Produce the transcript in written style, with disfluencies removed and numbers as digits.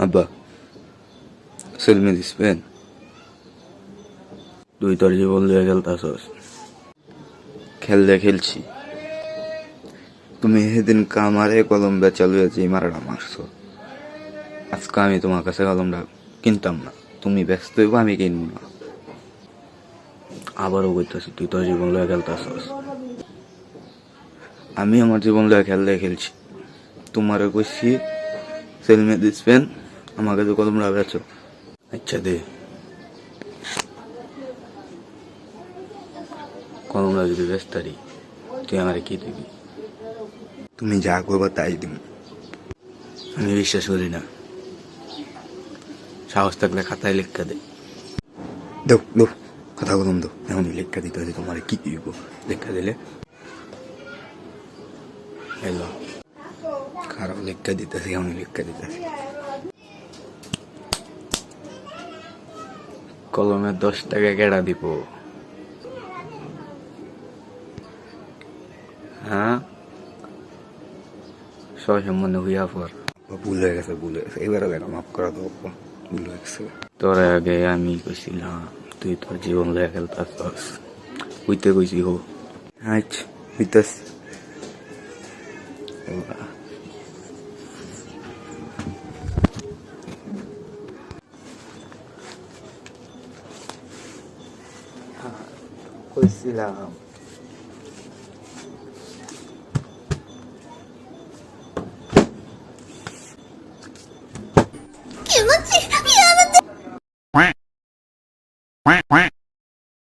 আব্বা সেলমে দিসবেন? তুই তোর জীবন লইয়া খেলতাছস, খেললে খেলছি। তুমি সেদিন কামারে কলম বেচা লইয়া যে মারাটা মারছো, আজকে আমি তোমার কাছে কলমটা কিনতাম না, তুমি ব্যস্ত হইব, আমি কিনবো না। আবারও কইতাছি, তুই তোর জীবন লইয়া খেলতাছস, আমি আমার জীবন লইয়া খেললে খেলছি। তোমারে কইছি সেলমে দিসবেন, আমাকে তো কলমটা বেচো। আচ্ছা দে, কলমটা যদি বেচতারি তুই আমারে কি দিবি? তুমি যা করবো তাই দিব। আমি বিশ্বাস করি না, সাহস থাকলে খাতায় লেখা দে। দেও দেও, কথা কলম দো, এমনই লেখা দিতে হচ্ছে। তোমার কি দিব লেখা দিলে? এলো খারাপ লেখা দিতেছি, এমনই লেখা দিতেছি। কলমে 10 টাকা কেডা দিব? হ্যাঁ, সসম্মানে হইয়া পর। ভুল হয়ে গেছে, ভুল হয়ে গেছে, এবারে লেখা মাফ করা দেবো, ভুল হয়ে গেছে। তোর আগে আমি কইছিলাম তুই তোর জীবন লইয়া খেলতাছস, হইতে কইছি হো। আচ্ছা হইতাস। কইছিলাম